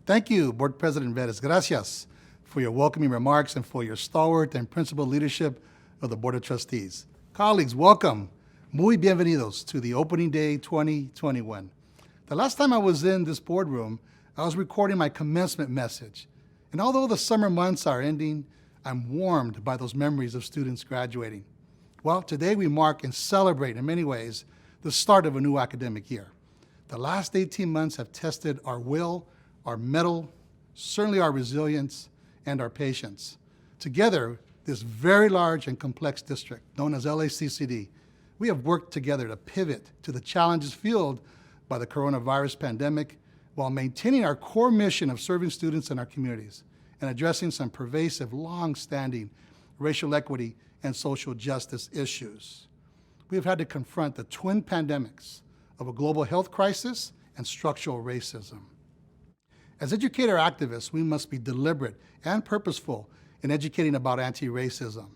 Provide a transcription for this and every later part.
Thank you, Board President Vettis. Gracias for your welcoming remarks and for your stalwart and principled leadership of the Board of Trustees. Colleagues, welcome. Muy bienvenidos to the Opening Day 2021. The last time I was in this boardroom, I was recording my commencement message. And although the summer months are ending, I'm warmed by those memories of students graduating. Well, today we mark and celebrate in many ways the start of a new academic year. The last 18 months have tested our will, our mettle, certainly our resilience, and our patience. Together, this very large and complex district, known as LACCD, we have worked together to pivot to the challenges fueled by the coronavirus pandemic while maintaining our core mission of serving students in our communities and addressing some pervasive, long-standing racial equity and social justice issues. We have had to confront the twin pandemics of a global health crisis and structural racism. As educator activists, we must be deliberate and purposeful in educating about anti-racism.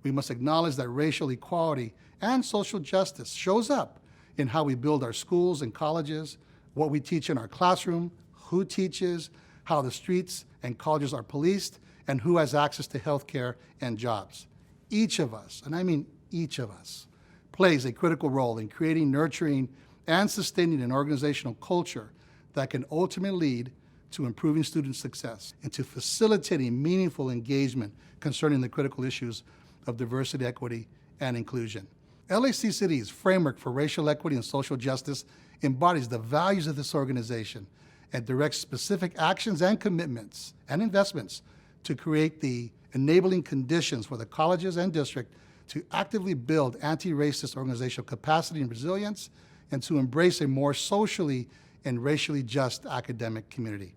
We must acknowledge that racial equality and social justice shows up in how we build our schools and colleges, what we teach in our classroom, who teaches, how the streets and colleges are policed, and who has access to health care and jobs. Each of us, and I mean each of us, plays a critical role in creating, nurturing, and sustaining an organizational culture that can ultimately lead to improving student success and to facilitating meaningful engagement concerning the critical issues of diversity, equity, and inclusion. LACCD's framework for racial equity and social justice embodies the values of this organization and directs specific actions and commitments and investments to create the enabling conditions for the colleges and district to actively build anti-racist organizational capacity and resilience and to embrace a more socially and racially just academic community.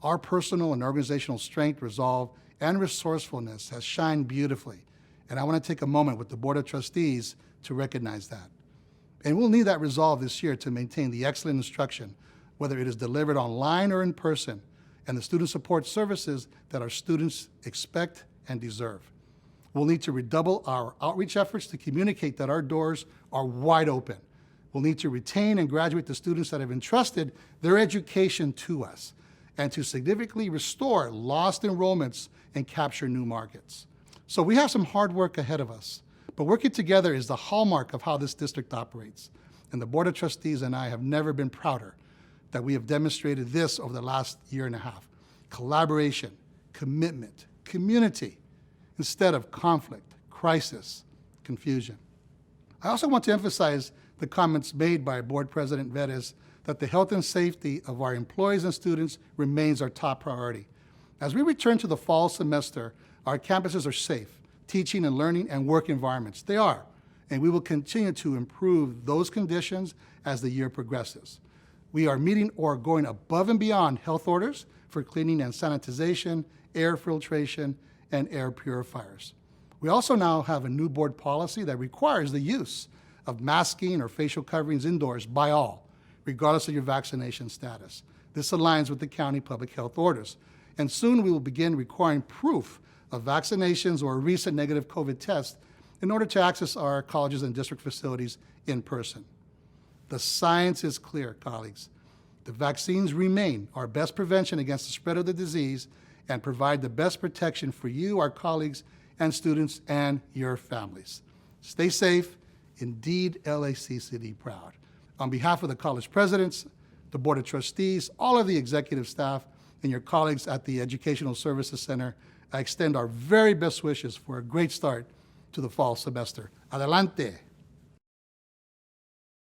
Our personal and organizational strength, resolve, and resourcefulness has shined beautifully, and I want to take a moment with the Board of Trustees to recognize that. And we'll need that resolve this year to maintain the excellent instruction, whether it is delivered online or in person, and the student support services that our students expect and deserve. We'll need to redouble our outreach efforts to communicate that our doors are wide open. We'll need to retain and graduate the students that have entrusted their education to us and to significantly restore lost enrollments and capture new markets. So we have some hard work ahead of us, but working together is the hallmark of how this district operates. And the Board of Trustees and I have never been prouder that we have demonstrated this over the last year and a half. Collaboration, commitment, community, instead of conflict, crisis, confusion. I also want to emphasize the comments made by Board President Vettis that the health and safety of our employees and students remains our top priority. As we return to the fall semester, our campuses are safe, teaching and learning and work environments. They are, and we will continue to improve those conditions as the year progresses. We are meeting or going above and beyond health orders for cleaning and sanitization, air filtration, and air purifiers. We also now have a new board policy that requires the use of masking or facial coverings indoors by all, regardless of your vaccination status. This aligns with the county public health orders. And soon we will begin requiring proof of vaccinations or a recent negative COVID test in order to access our colleges and district facilities in person. The science is clear, colleagues. The vaccines remain our best prevention against the spread of the disease and provide the best protection for you, our colleagues, and students, and your families. Stay safe. Indeed, LACCD proud. On behalf of the college presidents, the Board of Trustees, all of the executive staff, and your colleagues at the Educational Services Center, I extend our very best wishes for a great start to the fall semester. Adelante.